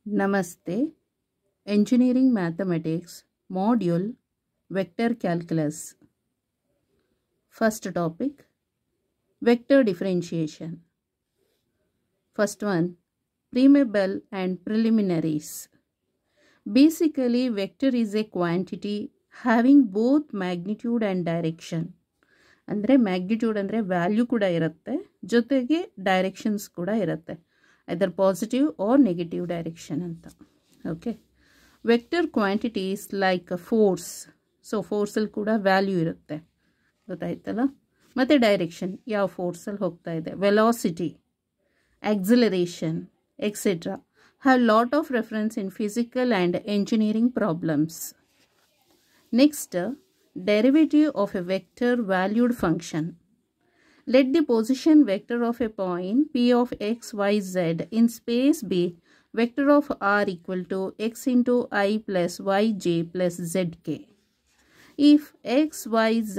Namaste. Engineering Mathematics Module Vector Calculus. First topic, Vector Differentiation. First one, Preamble and Preliminaries. Basically, vector is a quantity having both magnitude and direction. ಅಂದರೆ magnitude ಅಂದರೆ value ಕೂಡ ಇರುತ್ತೆ, ಜೊತೆಗೆ directions ಕೂಡ ಇರುತ್ತೆ, either positive or negative direction ಅಂತ. Okay, vector quantities like force, so ಫೋರ್ಸಲ್ಲಿ ಕೂಡ ವ್ಯಾಲ್ಯೂ ಇರುತ್ತೆ, ಗೊತ್ತಾಯ್ತಲ್ಲ. ಮತ್ತು ಡೈರೆಕ್ಷನ್, ಯಾವ ಫೋರ್ಸಲ್ಲಿ ಹೋಗ್ತಾ ಇದೆ, velocity, acceleration, etc. have lot of reference in physical and engineering problems. Next, derivative of a vector valued function. Let the position vector of a point p of x, y, z in space be vector of r equal to x into I plus yj plus zk. If x, y, z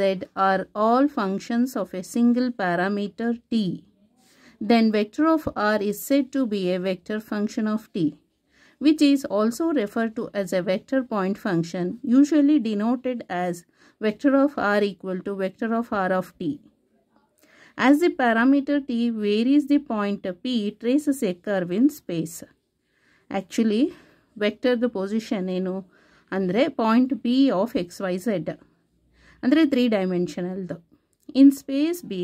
are all functions of a single parameter t, then vector of r is said to be a vector function of t, which is also referred to as a vector point function, usually denoted as vector of r equal to vector of r of t. As the parameter t varies, the point p traces a curve in space. Actually, vector the position ಏನು ಅಂದರೆ point p of xyz ಅಂದರೆ 3 ಡೈಮೆನ್ಷನಲ್ದು. In space be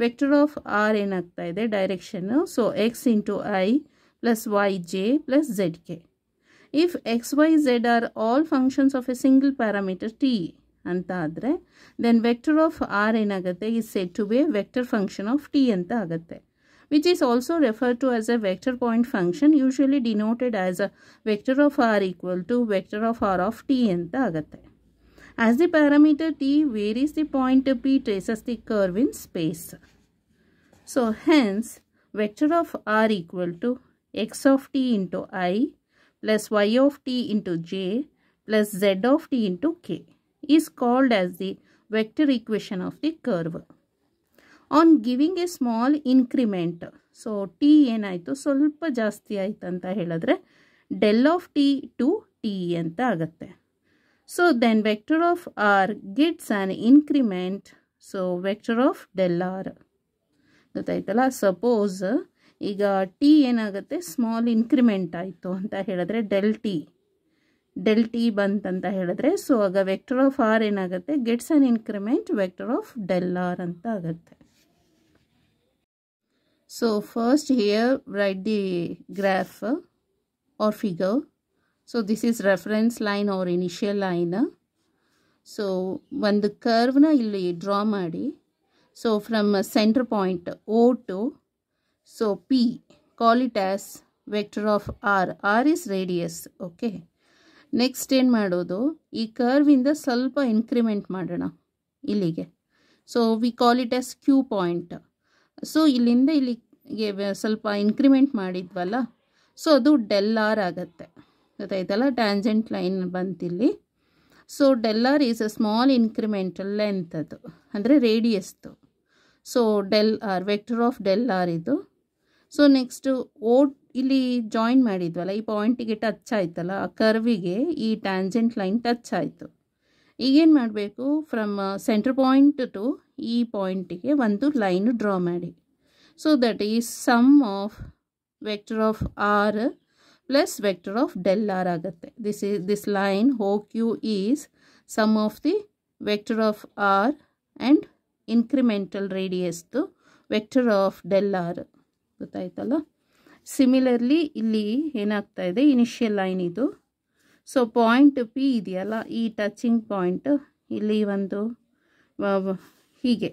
vector of R ಏನಾಗ್ತಾ ಇದೆ ಡೈರೆಕ್ಷನ್ನು, so X into I plus Y J plus Z K. If X Y Z are all functions of a single parameter T ಅಂತ ಆದರೆ then vector of R ಏನಾಗುತ್ತೆ, is said to be vector function of T ಅಂತ ಆಗುತ್ತೆ, which is also refer to as a vector point function, usually denoted as a vector of R equal to vector of r of T ಅಂತ ಆಗುತ್ತೆ. As the parameter t varies, the point p traces the curve in space. So hence vector of r equal to x of t into I plus y of t into j plus z of t into k is called as the vector equation of the curve. On giving a small increment, so t ಏನಾಯಿತು ಸ್ವಲ್ಪ ಜಾಸ್ತಿ ಆಯ್ತು ಅಂತ ಹೇಳಿದ್ರೆ del of t to t ಅಂತ ಆಗುತ್ತೆ. So then vector of r gets an increment, so vector of del r. ಗೊತ್ತಾಯ್ತಲ್ಲ. Suppose ಈಗ ಟಿ ಏನಾಗುತ್ತೆ ಸ್ಮಾಲ್ ಇನ್ಕ್ರಿಮೆಂಟ್ ಆಯಿತು ಅಂತ ಹೇಳಿದ್ರೆ ಡೆಲ್ ಟಿ ಬಂತಂತ ಹೇಳಿದ್ರೆ, ಸೊ ಆಗ ವೆಕ್ಟರ್ ಆಫ್ ಆರ್ ಏನಾಗುತ್ತೆ gets an increment vector of del r ಅಂತ ಆಗುತ್ತೆ. So first here write the graph or figure. So this is reference line or initial line. So ಒಂದು ಕರ್ವ್ನ ಇಲ್ಲಿ ಡ್ರಾ ಮಾಡಿ, so from centre point O to, so P, call it as vector of R. R is radius. ಓಕೆ, next ಏನು ಮಾಡೋದು, ಈ ಕರ್ವಿಂದ ಸ್ವಲ್ಪ ಇನ್ಕ್ರಿಮೆಂಟ್ ಮಾಡೋಣ ಇಲ್ಲಿಗೆ. So we call it as Q point. So ಇಲ್ಲಿಂದ ಇಲ್ಲಿಗೆ ಸ್ವಲ್ಪ ಇನ್ಕ್ರಿಮೆಂಟ್ ಮಾಡಿದ್ವಲ್ಲ, ಸೊ ಅದು ಡೆಲ್ ಆರ್ ಆಗುತ್ತೆ, ಗೊತ್ತಾಯ್ತಲ್ಲ. ಟ್ಯಾಂಜೆಂಟ್ ಲೈನ್ ಬಂತಿಲ್ಲಿ. So del R is a small incremental length, ಅದು ಅಂದರೆ ರೇಡಿಯಸ್ದು. So del R vector of del R ಇದು. ಸೊ ನೆಕ್ಸ್ಟು ಇಲ್ಲಿ ಜಾಯಿನ್ ಮಾಡಿದ್ವಲ್ಲ, ಈ ಪಾಯಿಂಟಿಗೆ ಟಚ್ ಆಯ್ತಲ್ಲ, ಆ ಕರ್ವಿಗೆ ಈ ಟ್ಯಾಂಜೆಂಟ್ ಲೈನ್ ಟಚ್ ಆಯಿತು. ಈಗೇನು ಮಾಡಬೇಕು, ಫ್ರಮ್ ಸೆಂಟರ್ ಪಾಯಿಂಟ್ ಟು ಈ ಪಾಯಿಂಟಿಗೆ ಒಂದು ಲೈನು ಡ್ರಾ ಮಾಡಿ. So that is sum of vector of r plus vector of del r ಆಗುತ್ತೆ. This line OQ is sum of the vector of r and incremental radius to vector of del r, ಗೊತ್ತಾಯ್ತಲ್ಲ. Similarly ಇಲ್ಲಿ ಏನಾಗ್ತಾ ಇದೆ, initial line ಇದು. So point P ಇದೆಯಲ್ಲ, ಈ touching point ಇಲ್ಲಿ ಒಂದು ಹೀಗೆ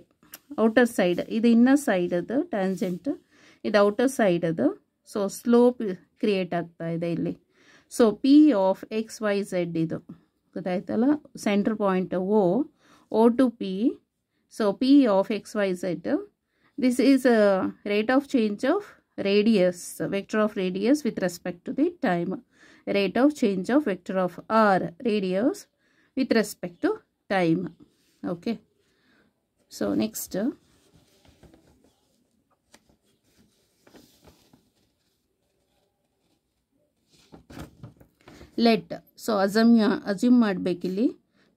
ಔಟರ್ ಸೈಡ್, ಇದು ಇನ್ನರ್ ಸೈಡ್ ಅದು ಟ್ಯಾಂಜೆಂಟ್, ಇದು ಔಟರ್ ಸೈಡ್ ಅದು. ಸೊ ಸ್ಲೋಪ್ ಕ್ರಿಯೇಟ್ ಆಗ್ತಾ ಇದೆ ಇಲ್ಲಿ. So P of X Y z ಇದು, ಗೊತ್ತಾಯ್ತಲ್ಲ. Centre point O to P. So P of X Y z, this is rate of change of radius, vector of radius with respect to the time. Rate of change of vector of R radius with respect to time. Okay, so next let so assume ಮಾಡಬೇಕಿಲ್ಲಿ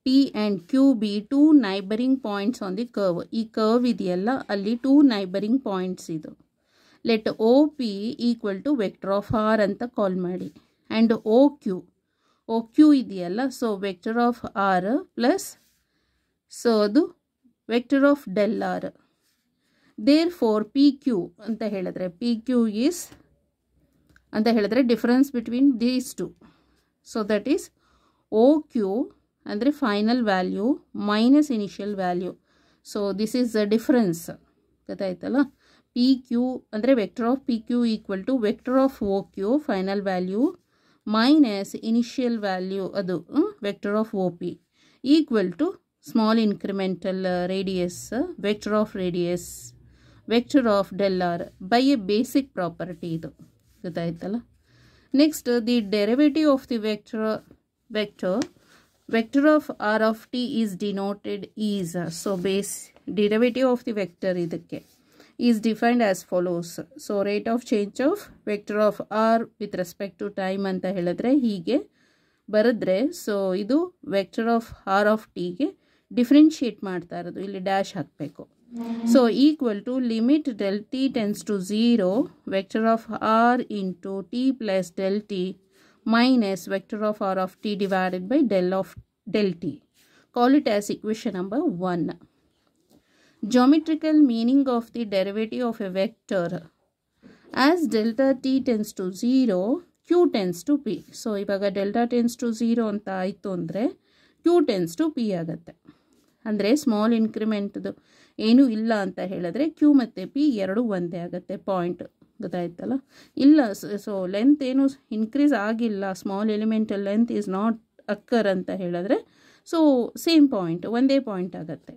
P and Q be two neighboring points on the curve. ಈ curve ಇದೆಯಲ್ಲ ಅಲ್ಲಿ two neighbouring points ಇದು. Let OP equal to vector of R ಅಂತ call ಮಾಡಿ. And O Q ಇದೆಯಲ್ಲ so vector of R plus so ಅದು vector of del R. Therefore P Q ಅಂತ ಹೇಳಿದ್ರೆ ಪಿ ಕ್ಯೂ ಈಸ್ ಅಂತ ಹೇಳಿದ್ರೆ difference between these two. So that is O Q ಅಂದರೆ final value minus initial value. So this is the difference. ಗೊತ್ತಾಯ್ತಲ್ಲ. P Q ಅಂದರೆ vector of P Q equal to vector of O Q final value minus initial value ಅದು vector of O P equal to small incremental radius vector of del R by a basic property ಇದು. ಗೊತ್ತಾಯ್ತಲ್ಲ. Next the derivative of the vector of r of t is denoted is. So base derivative of the vector idakke is defined as follows. So rate of change of vector of r with respect to time anta heladre hige baradre. So idu vector of r of t ge differentiate ಮಾಡ್ತಾ ಇರೋದು ಇಲ್ಲಿ dash ಹಾಕಬೇಕು. So equal to limit del t tends to 0 vector of r into t plus del t minus vector of r of t divided by del t. Call it as equation number 1. Geometrical meaning of the derivative of a vector. As delta t tends to 0, q tends to p. So ivaga delta tends to 0 anta aitu andre q tends to p agate. Andre small increment ಏನು ಇಲ್ಲ ಅಂತ ಹೇಳಿದ್ರೆ q ಮತ್ತೆ p ಎರಡು ಒಂದೇ ಆಗುತ್ತೆ point. ಗೊತ್ತಾಯ್ತಲ್ಲ. ಇಲ್ಲ ಸೊ ಲೆಂತ್ ಏನು ಇನ್ಕ್ರೀಸ್ ಆಗಿಲ್ಲ, small elemental length is not occur ಅಂತ ಹೇಳಿದ್ರೆ ಸೊ ಸೇಮ್ ಪಾಯಿಂಟ್ ಒಂದೇ ಪಾಯಿಂಟ್ ಆಗುತ್ತೆ.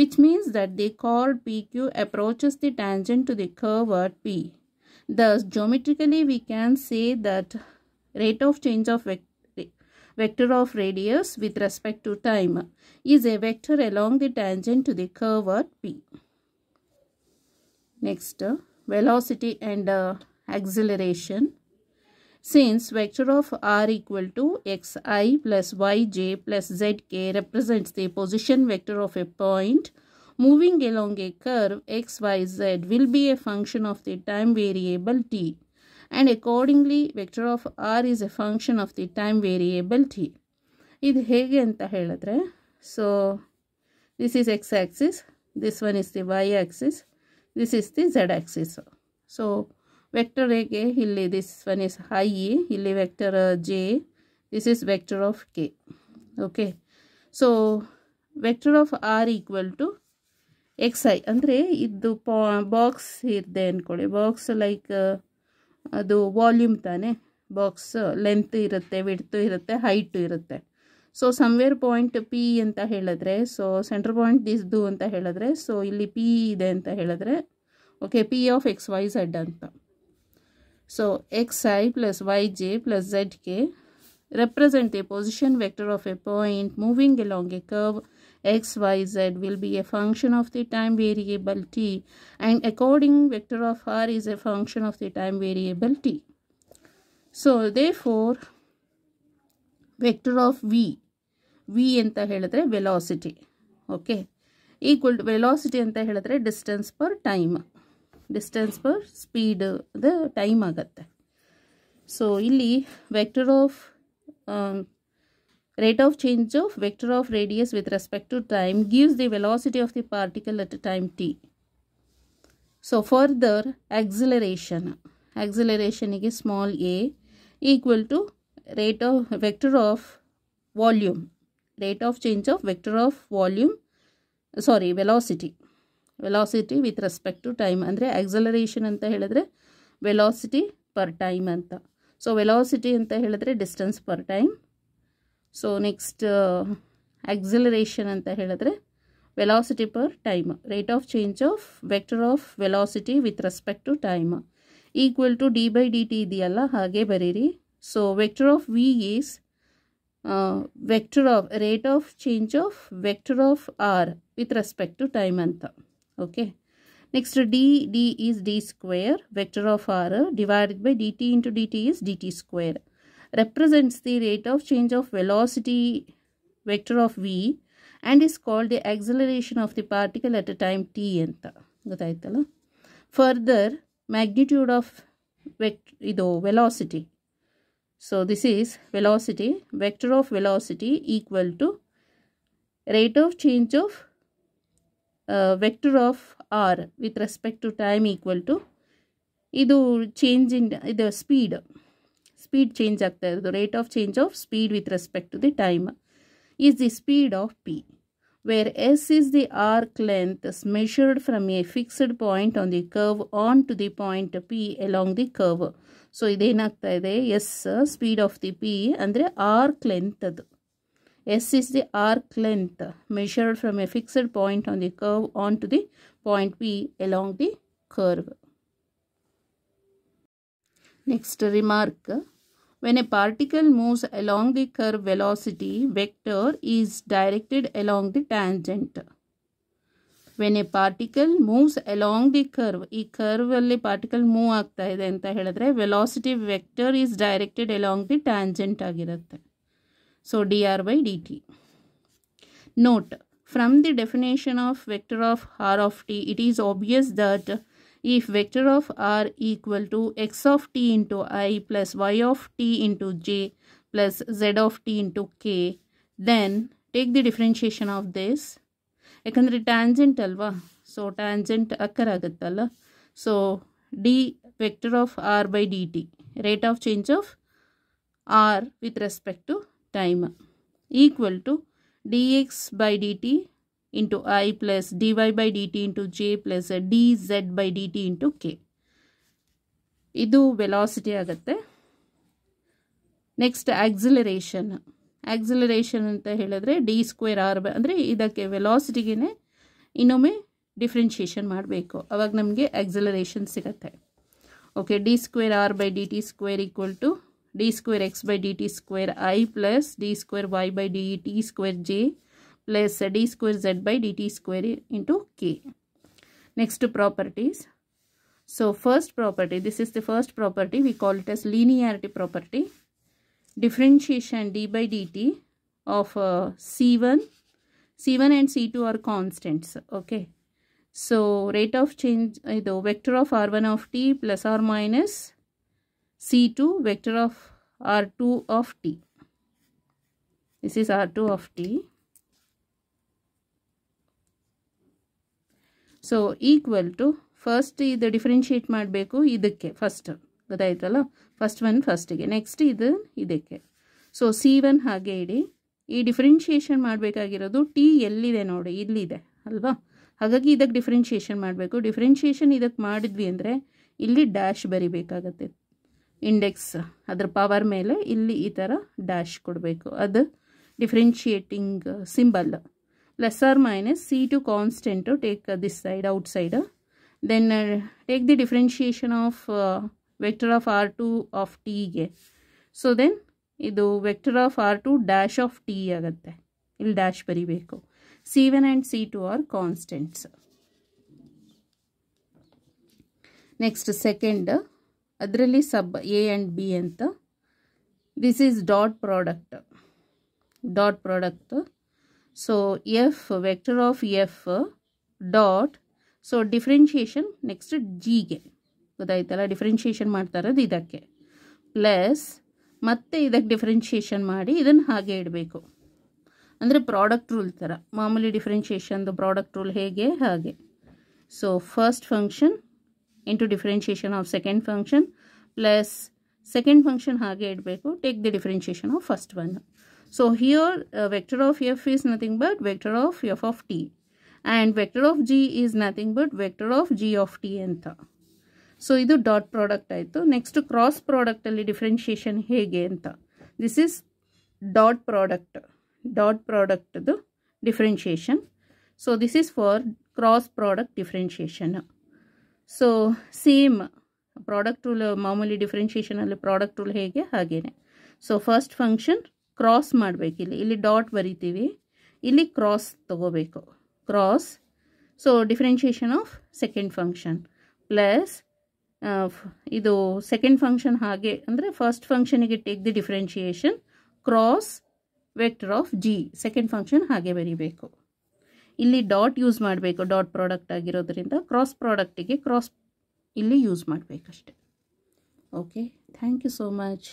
Which means that the chord P Q approaches the tangent to the curve at P. Thus geometrically we can say that rate of change of vector of radius with respect to time is a vector along the tangent to the curve at p. Next velocity and acceleration. Since vector of r equal to xi plus yj plus zk represents the position vector of a point moving along a curve xyz will be a function of the time variable t, and accordingly vector of r is a function of the time variable t. ಇದು ಹೇಗೆ ಅಂತ ಹೇಳಿದ್ರೆ so this is x axis, this one is the y axis, this is the z axis. So vector ಹೇಗೆ ಇಲ್ಲಿ this one is I, ಇಲ್ಲಿ vector j, this is vector of k. Okay, so vector of r equal to xi ಅಂದರೆ ಇದು box ಇದೆ ಅಂದ್ಕೊಳ್ಳಿ. Box like ಅದು volume ತಾನೆ. Box length ಇರುತ್ತೆ, ವಿಡ್ತು ಇರುತ್ತೆ, ಹೈಟು ಇರುತ್ತೆ. ಸೊ ಸಮ್ವೇರ್ ಪಾಯಿಂಟ್ ಪಿ ಅಂತ ಹೇಳಿದ್ರೆ ಸೊ ಸೆಂಟರ್ ಪಾಯಿಂಟ್ ದಿಸ್ದು ಅಂತ ಹೇಳಿದ್ರೆ ಸೊ ಇಲ್ಲಿ ಪಿ ಇದೆ ಅಂತ ಹೇಳಿದ್ರೆ okay P of X Y Z ಅಂತ. So X I plus Y J plus Z K represent a position vector of a point moving along a curve xyz will be a function of the time variable t, and according vector of r is a function of the time variable t. So therefore vector of v anta helidre velocity, okay, equal to velocity anta helidre distance per time, distance per speed the time agutte. So illi vector of rate of change of vector of radius with respect to time gives the velocity of the particle at time t. So further acceleration is small a equal to rate of vector of volume, rate of change of vector of volume, sorry velocity with respect to time andre acceleration anta helidre velocity per time anta. So velocity anta helidre distance per time. So next acceleration anta helidre velocity per time, rate of change of vector of velocity with respect to time equal to d by dt idiyalla hage bariri. So vector of v is vector of rate of change of vector of r with respect to time anta. Okay, next d is d square, vector of r divided by dt into dt is dt square, represents the rate of change of velocity vector of v and is called the acceleration of the particle at a time t anta gottaaytalla. Further, magnitude of velocity, so this is velocity, vector of velocity equal to rate of change of vector of r with respect to time equal to ಇದು change in ಇದು speed change ಆಗ್ತಾ ಇರೋದು, rate of change of speed with respect to the time is the speed of p, where s is the arc length measured from a fixed point on the curve on to the point p along the curve. So ಇದೇನಾಗ್ತಾ ಇದೆ, s speed of the p ಅಂದರೆ arc length ಅದು. S is the arc length measured from a fixed point on the curve on to the point p along the curve. Next remark, when a particle moves along the curve, velocity vector is directed along the tangent. When a particle moves along the curve, ಈ curve ಅಲ್ಲಿ particle move ಆಗ್ತಾ ಇದೆ ಅಂತ ಹೇಳಿದ್ರೆ velocity vector is directed along the tangent ಆಗಿರುತ್ತೆ. So dr by dt. Note, from the definition of vector of r of t, it is obvious that if vector of r equal to x of t into I plus y of t into j plus z of t into k, then take the differentiation of this. ಯಾಕಂದರೆ tangent ಅಲ್ವಾ, so tangent occur ಆಗುತ್ತಲ್ಲ. So d vector of r by d t, rate of change of r with respect to time equal to d x by d t into I plus d y by d t into j plus d z by d t into k. ಇದು velocity ಆಗುತ್ತೆ. Next acceleration. Acceleration ಅಂತ ಹೇಳಿದ್ರೆ D square r by, ಅಂದರೆ ಇದಕ್ಕೆ ವೆಲಾಸಿಟಿಗೆ ಇನ್ನೊಮ್ಮೆ differentiation ಮಾಡಬೇಕು, ಅವಾಗ ನಮಗೆ ಆಕ್ಸಿಲರೇಷನ್ ಸಿಗುತ್ತೆ. Okay, d square r by d t square equal to d square x by d t square i plus d square y by d t square j plus d square z by d t square into k. Next properties. So first property, this is the first property, we call it as linearity property. Differentiation d by dt of c1 and c2 are constants. Okay, so rate of change idu vector of r1 of t plus or minus c2 vector of r2 of t. This is r2 of t. So equal to, first idu differentiate ಮಾಡಬೇಕು ಇದಕ್ಕೆ, first ಗೊತ್ತಾಯ್ತಲ್ಲ, first one ಫಸ್ಟಿಗೆ, next ಇದಕ್ಕೆ. So c1 ಹಾಗೆ ಇಡಿ. ಈ differentiation ಮಾಡಬೇಕಾಗಿರೋದು T ಎಲ್ಲಿದೆ ನೋಡಿ, ಇಲ್ಲಿದೆ ಅಲ್ವಾ, ಹಾಗಾಗಿ ಇದಕ್ಕೆ ಡಿಫ್ರೆನ್ಷಿಯೇಷನ್ ಮಾಡಬೇಕು. ಡಿಫ್ರೆನ್ಷಿಯೇಷನ್ ಇದಕ್ಕೆ ಮಾಡಿದ್ವಿ ಅಂದರೆ ಇಲ್ಲಿ ಡ್ಯಾಶ್ ಬರಿಬೇಕಾಗತ್ತೆ, ಇಂಡೆಕ್ಸ್ ಅದರ ಪವರ್ ಮೇಲೆ ಇಲ್ಲಿ ಈ ಥರ ಡ್ಯಾಶ್ ಕೊಡಬೇಕು, ಅದು differentiating symbol. Plus r minus c2 constant, take this side outside, then take the differentiation of vector of r2 of t ಗೆ. ಸೊ ದೆನ್ ಇದು vector of r2 dash of t ಆಗುತ್ತೆ, ಇಲ್ಲಿ dash ಬರಿಬೇಕು. c1 and c2 are constants. Next second, ಅದರಲ್ಲಿ sub a and b ಅಂತ. This is dot product. So F vector of F dot, so differentiation next ಜಿಗೆ, ಗೊತ್ತಾಯ್ತಲ್ಲ, differentiation ಮಾಡ್ತಾ ಇರೋದು ಇದಕ್ಕೆ, ಪ್ಲಸ್ ಮತ್ತೆ ಇದಕ್ಕೆ ಡಿಫ್ರೆನ್ಷಿಯೇಷನ್ ಮಾಡಿ ಇದನ್ನು ಹಾಗೆ ಇಡಬೇಕು. ಅಂದರೆ ಪ್ರಾಡಕ್ಟ್ ರೂಲ್ ಥರ, ಮಾಮೂಲಿ ಡಿಫ್ರೆನ್ಷಿಯೇಷನ್ದು ಪ್ರಾಡಕ್ಟ್ ರೂಲ್ ಹೇಗೆ ಹಾಗೆ. So first function into differentiation of second function plus second function ಹಾಗೆ ಇಡಬೇಕು, take the differentiation of first one. So here vector of F is nothing but vector of F of T and vector of G is nothing but vector of G of T ಅಂತ. So ಇದು dot product ಆಯಿತು. Next cross ಪ್ರಾಡಕ್ಟಲ್ಲಿ differentiation ಹೇಗೆ ಅಂತ. This is dot ಪ್ರಾಡಕ್ಟ್ದು differentiation. So this is for cross product differentiation. So same product rule, ಮಾಮೂಲಿ ಡಿಫ್ರೆನ್ಷಿಯೇಷನಲ್ಲಿ product rule ಹೇಗೆ ಹಾಗೇನೆ. ಸೊ ಫಸ್ಟ್ ಫಂಕ್ಷನ್ ಕ್ರಾಸ್ ಮಾಡಬೇಕು, ಇಲ್ಲಿ ಡಾಟ್ ಬರಿತೀವಿ, ಇಲ್ಲಿ ಕ್ರಾಸ್ ತಗೋಬೇಕು, cross. So differentiation of second function plus ಇದು ಸೆಕೆಂಡ್ ಫಂಕ್ಷನ್ ಹಾಗೆ ಅಂದರೆ ಫಸ್ಟ್ ಫಂಕ್ಷನಿಗೆ take the differentiation cross vector of G, second function ಹಾಗೆ ಬರೀಬೇಕು. ಇಲ್ಲಿ ಡಾಟ್ ಯೂಸ್ ಮಾಡಬೇಕು, ಡಾಟ್ ಪ್ರಾಡಕ್ಟ್ ಆಗಿರೋದ್ರಿಂದ ಕ್ರಾಸ್ ಪ್ರಾಡಕ್ಟಿಗೆ ಕ್ರಾಸ್ ಇಲ್ಲಿ ಯೂಸ್ ಮಾಡಬೇಕಷ್ಟೆ. Okay, thank you so much.